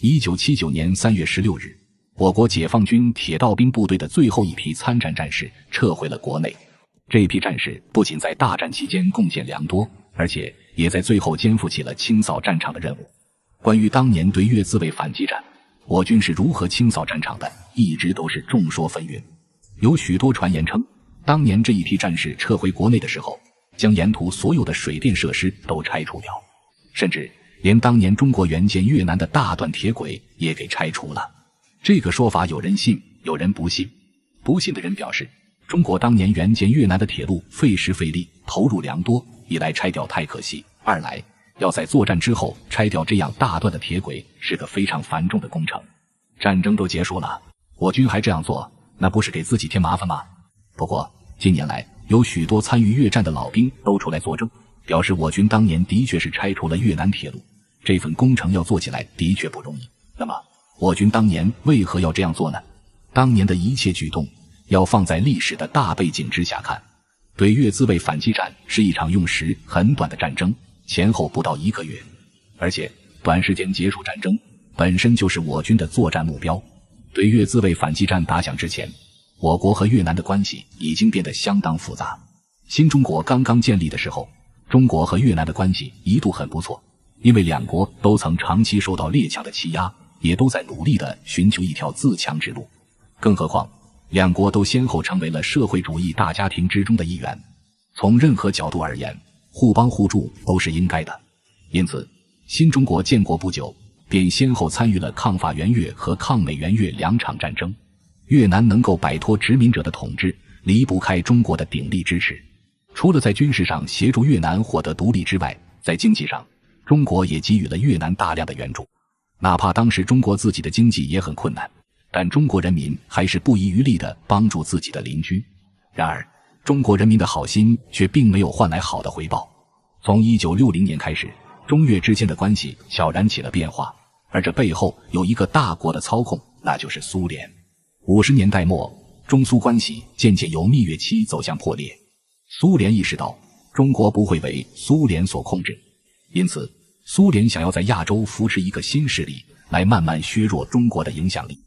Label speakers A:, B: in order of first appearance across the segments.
A: 1979年3月16日，我国解放军铁道兵部队的最后一批参战战士撤回了国内。这一批战士不仅在大战期间贡献良多，而且也在最后肩负起了清扫战场的任务。关于当年对越自卫反击战，我军是如何清扫战场的，一直都是众说纷纭。有许多传言称，当年这一批战士撤回国内的时候，将沿途所有的水电设施都拆除掉，甚至连当年中国援建越南的大段铁轨也给拆除了。这个说法有人信，有人不信。不信的人表示，中国当年援建越南的铁路费时费力，投入良多，一来拆掉太可惜，二来要在作战之后拆掉这样大段的铁轨是个非常繁重的工程。战争都结束了，我军还这样做，那不是给自己添麻烦吗？不过近年来有许多参与越战的老兵都出来作证，表示我军当年的确是拆除了越南铁路，这份工程要做起来的确不容易。那么我军当年为何要这样做呢？当年的一切举动要放在历史的大背景之下看。对越自卫反击战是一场用时很短的战争，前后不到1个月，而且短时间结束战争本身就是我军的作战目标。对越自卫反击战打响之前，我国和越南的关系已经变得相当复杂。新中国刚刚建立的时候，中国和越南的关系一度很不错，因为两国都曾长期受到列强的欺压，也都在努力地寻求一条自强之路。更何况两国都先后成为了社会主义大家庭之中的一员，从任何角度而言，互帮互助都是应该的。因此新中国建国不久，便先后参与了抗法援越和抗美援越2场战争。越南能够摆脱殖民者的统治，离不开中国的鼎力支持。除了在军事上协助越南获得独立之外，在经济上中国也给予了越南大量的援助。哪怕当时中国自己的经济也很困难，但中国人民还是不遗余力地帮助自己的邻居。然而中国人民的好心却并没有换来好的回报。从1960年开始，中越之间的关系悄然起了变化，而这背后有一个大国的操控，那就是苏联。50年代末，中苏关系渐渐由蜜月期走向破裂。苏联意识到中国不会为苏联所控制，因此苏联想要在亚洲扶持一个新势力，来慢慢削弱中国的影响力。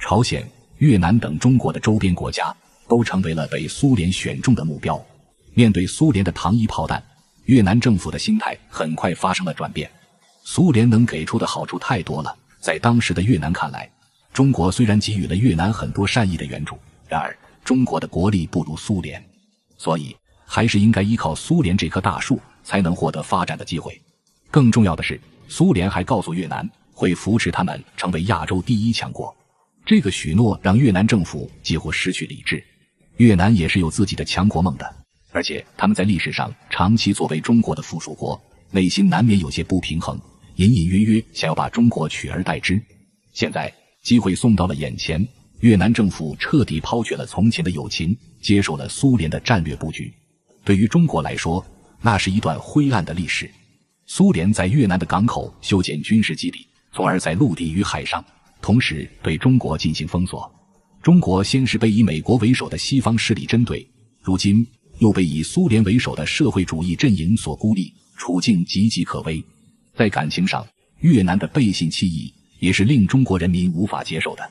A: 朝鲜、越南等中国的周边国家都成为了被苏联选中的目标。面对苏联的糖衣炮弹，越南政府的心态很快发生了转变。苏联能给出的好处太多了，在当时的越南看来，中国虽然给予了越南很多善意的援助，然而中国的国力不如苏联，所以还是应该依靠苏联这棵大树才能获得发展的机会。更重要的是，苏联还告诉越南会扶持他们成为亚洲第1强国。这个许诺让越南政府几乎失去理智。越南也是有自己的强国梦的，而且他们在历史上长期作为中国的附属国，内心难免有些不平衡，隐隐约约想要把中国取而代之。现在机会送到了眼前，越南政府彻底抛却了从前的友情，接受了苏联的战略布局。对于中国来说，那是一段灰暗的历史。苏联在越南的港口修建军事基地，从而在陆地与海上同时对中国进行封锁。中国先是被以美国为首的西方势力针对，如今又被以苏联为首的社会主义阵营所孤立，处境岌岌可危。在感情上，越南的背信弃义也是令中国人民无法接受的。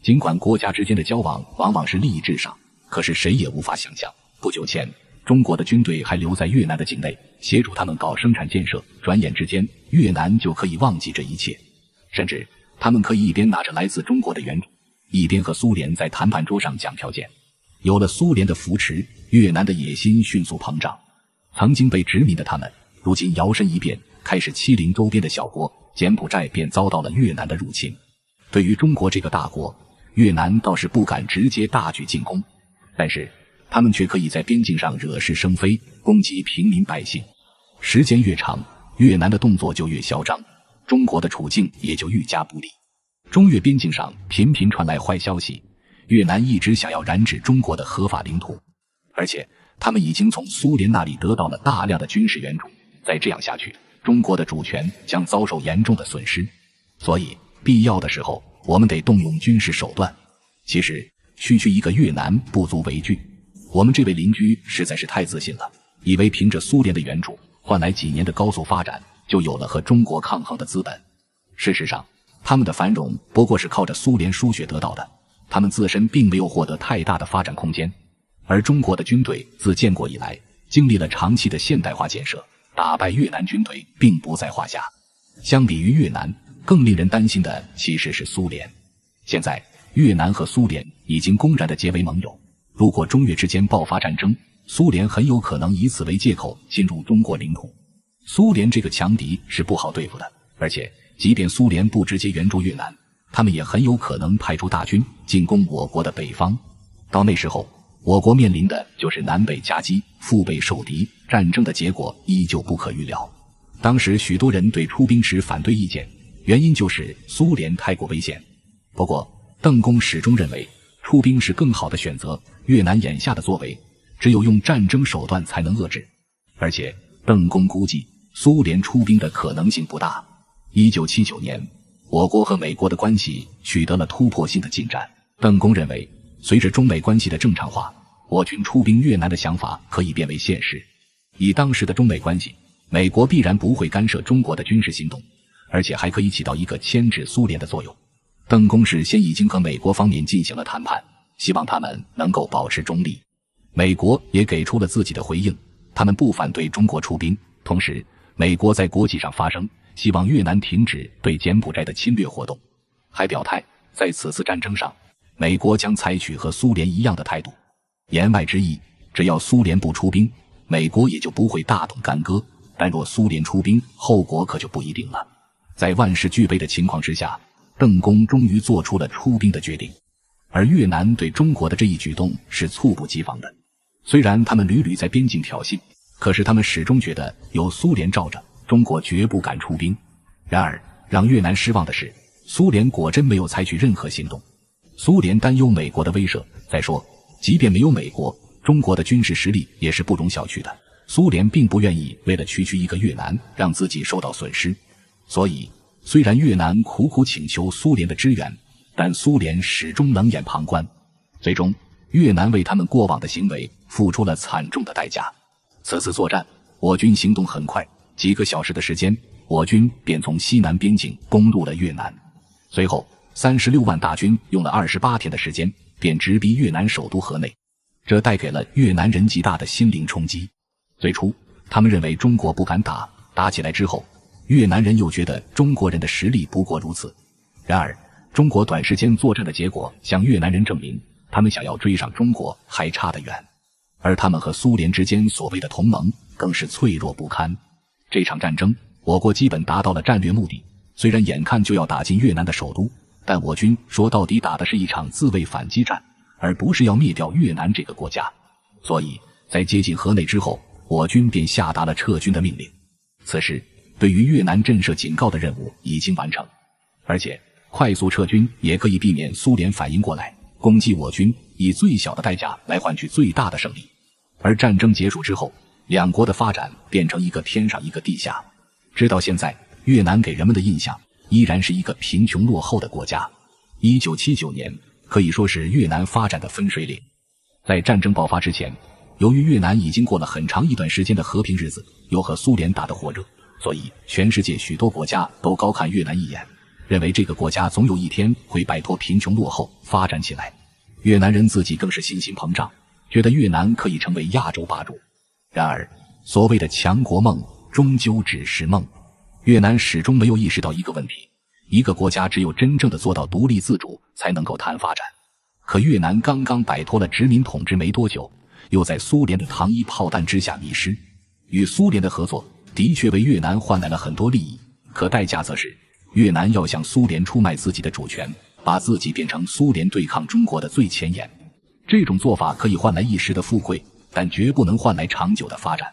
A: 尽管国家之间的交往往往是利益至上，可是谁也无法想象，不久前中国的军队还留在越南的境内，协助他们搞生产建设，转眼之间越南就可以忘记这一切，甚至他们可以一边拿着来自中国的援助，一边和苏联在谈判桌上讲条件。有了苏联的扶持，越南的野心迅速膨胀。曾经被殖民的他们，如今摇身一变，开始欺凌周边的小国，柬埔寨便遭到了越南的入侵。对于中国这个大国，越南倒是不敢直接大举进攻，但是他们却可以在边境上惹是生非，攻击平民百姓。时间越长，越南的动作就越嚣张，中国的处境也就愈加不利。中越边境上频频传来坏消息，越南一直想要染指中国的合法领土，而且他们已经从苏联那里得到了大量的军事援助，再这样下去，中国的主权将遭受严重的损失。所以必要的时候，我们得动用军事手段。其实区区一个越南不足为惧，我们这位邻居实在是太自信了，以为凭着苏联的援助换来几年的高速发展，就有了和中国抗衡的资本。事实上，他们的繁荣不过是靠着苏联输血得到的，他们自身并没有获得太大的发展空间。而中国的军队自建国以来，经历了长期的现代化建设，打败越南军队并不在话下。相比于越南，更令人担心的其实是苏联。现在越南和苏联已经公然地结为盟友，如果中越之间爆发战争，苏联很有可能以此为借口进入中国领土。苏联这个强敌是不好对付的，而且即便苏联不直接援助越南，他们也很有可能派出大军进攻我国的北方。到那时候，我国面临的就是南北夹击，腹背受敌，战争的结果依旧不可预料。当时许多人对出兵持反对意见，原因就是苏联太过危险。不过邓公始终认为出兵是更好的选择，越南眼下的作为只有用战争手段才能遏制，而且邓公估计苏联出兵的可能性不大。1979年，我国和美国的关系取得了突破性的进展。邓公认为，随着中美关系的正常化，我军出兵越南的想法可以变为现实。以当时的中美关系，美国必然不会干涉中国的军事行动，而且还可以起到一个牵制苏联的作用。邓公事先已经和美国方面进行了谈判，希望他们能够保持中立。美国也给出了自己的回应，他们不反对中国出兵，同时美国在国际上发声，希望越南停止对柬埔寨的侵略活动，还表态在此次战争上，美国将采取和苏联一样的态度。言外之意，只要苏联不出兵，美国也就不会大动干戈，但若苏联出兵，后果可就不一定了。在万事俱备的情况之下，邓公终于做出了出兵的决定。而越南对中国的这一举动是猝不及防的，虽然他们屡屡在边境挑衅，可是他们始终觉得有苏联罩着，中国绝不敢出兵。然而让越南失望的是，苏联果真没有采取任何行动。苏联担忧美国的威慑，再说即便没有美国，中国的军事实力也是不容小觑的，苏联并不愿意为了区区一个越南让自己受到损失。所以虽然越南苦苦请求苏联的支援，但苏联始终冷眼旁观。最终越南为他们过往的行为付出了惨重的代价。此次作战，我军行动很快，几个小时的时间，我军便从西南边境攻入了越南。随后36万大军用了28天的时间便直逼越南首都河内，这带给了越南人极大的心灵冲击。最初他们认为中国不敢打，打起来之后，越南人又觉得中国人的实力不过如此。然而中国短时间作战的结果向越南人证明，他们想要追上中国还差得远，而他们和苏联之间所谓的同盟更是脆弱不堪。这场战争我国基本达到了战略目的，虽然眼看就要打进越南的首都，但我军说到底打的是一场自卫反击战，而不是要灭掉越南这个国家。所以在接近河内之后，我军便下达了撤军的命令。此时对于越南震慑警告的任务已经完成，而且快速撤军也可以避免苏联反应过来攻击我军，以最小的代价来换取最大的胜利。而战争结束之后，两国的发展变成一个天上一个地下。直到现在，越南给人们的印象依然是一个贫穷落后的国家。1979年可以说是越南发展的分水岭。在战争爆发之前，由于越南已经过了很长一段时间的和平日子，又和苏联打得火热，所以全世界许多国家都高看越南一眼，认为这个国家总有一天会摆脱贫穷落后，发展起来。越南人自己更是信心膨胀，觉得越南可以成为亚洲霸主。然而所谓的强国梦终究只是梦，越南始终没有意识到一个问题，一个国家只有真正的做到独立自主才能够谈发展。可越南刚刚摆脱了殖民统治没多久，又在苏联的糖衣炮弹之下迷失。与苏联的合作的确为越南换来了很多利益，可代价则是越南要向苏联出卖自己的主权，把自己变成苏联对抗中国的最前沿。这种做法可以换来一时的富贵，但绝不能换来长久的发展。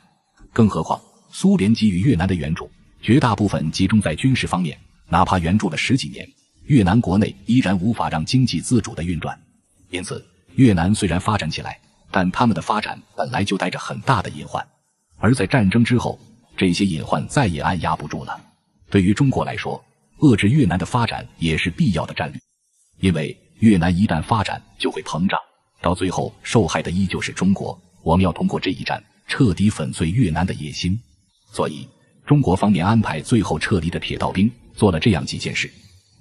A: 更何况苏联给予越南的援助绝大部分集中在军事方面，哪怕援助了10几年，越南国内依然无法让经济自主的运转。因此越南虽然发展起来，但他们的发展本来就带着很大的隐患，而在战争之后，这些隐患再也按压不住了。对于中国来说，遏制越南的发展也是必要的战略，因为越南一旦发展就会膨胀，到最后受害的依旧是中国。我们要通过这一战彻底粉碎越南的野心。所以中国方面安排最后撤离的铁道兵做了这样几件事。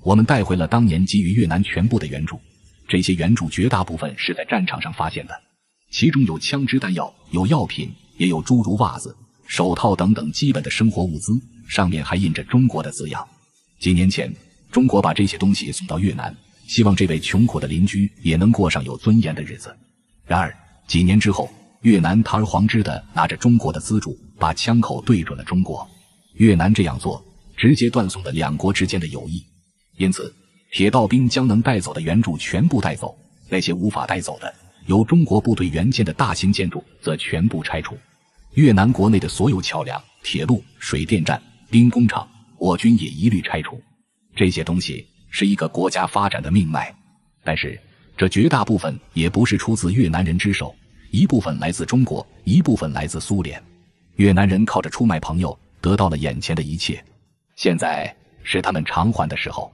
A: 我们带回了当年给予越南全部的援助，这些援助绝大部分是在战场上发现的，其中有枪支弹药，有药品，也有诸如袜子、手套等等基本的生活物资，上面还印着中国的字样。几年前，中国把这些东西送到越南，希望这位穷苦的邻居也能过上有尊严的日子。然而几年之后，越南堂而皇之地拿着中国的资助，把枪口对准了中国。越南这样做直接断送了两国之间的友谊，因此铁道兵将能带走的援助全部带走，那些无法带走的由中国部队援建的大型建筑则全部拆除。越南国内的所有桥梁、铁路、水电站、兵工厂，我军也一律拆除。这些东西是一个国家发展的命脉，但是这绝大部分也不是出自越南人之手，一部分来自中国，一部分来自苏联。越南人靠着出卖朋友得到了眼前的一切，现在是他们偿还的时候。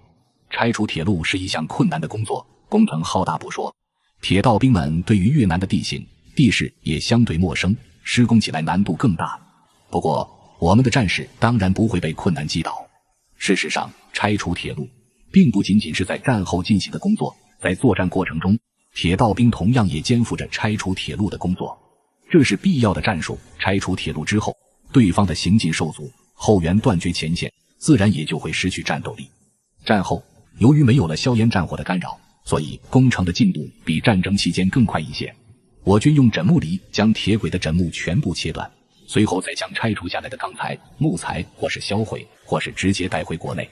A: 拆除铁路是一项困难的工作，工程浩大不说，铁道兵们对于越南的地形、地势也相对陌生，施工起来难度更大。不过我们的战士当然不会被困难击倒。事实上，拆除铁路并不仅仅是在战后进行的工作，在作战过程中，铁道兵同样也肩负着拆除铁路的工作，这是必要的战术。拆除铁路之后，对方的行进受阻，后援断绝前线，自然也就会失去战斗力。战后，由于没有了硝烟战火的干扰，所以工程的进度比战争期间更快一些。我军用枕木犁将铁轨的枕木全部切断，随后再将拆除下来的钢材、木材或是销毁，或是直接带回国内。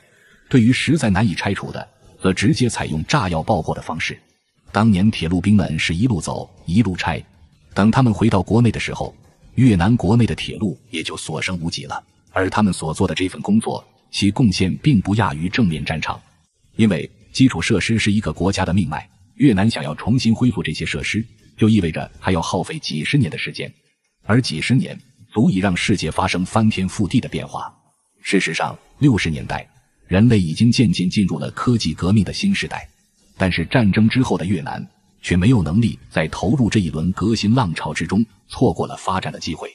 A: 对于实在难以拆除的，则直接采用炸药爆破的方式。当年铁路兵们是一路走一路拆，等他们回到国内的时候，越南国内的铁路也就所剩无几了。而他们所做的这份工作，其贡献并不亚于正面战场。因为基础设施是一个国家的命脉，越南想要重新恢复这些设施，就意味着还要耗费几十年的时间，而几十年足以让世界发生翻天覆地的变化。事实上，60年代人类已经渐渐进入了科技革命的新时代，但是战争之后的越南却没有能力在投入这一轮革新浪潮之中，错过了发展的机会。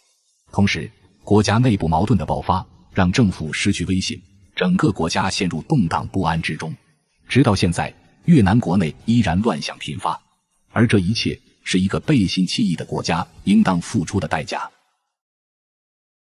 A: 同时，国家内部矛盾的爆发让政府失去威信，整个国家陷入动荡不安之中。直到现在，越南国内依然乱象频发，而这一切是一个背信弃义的国家应当付出的代价。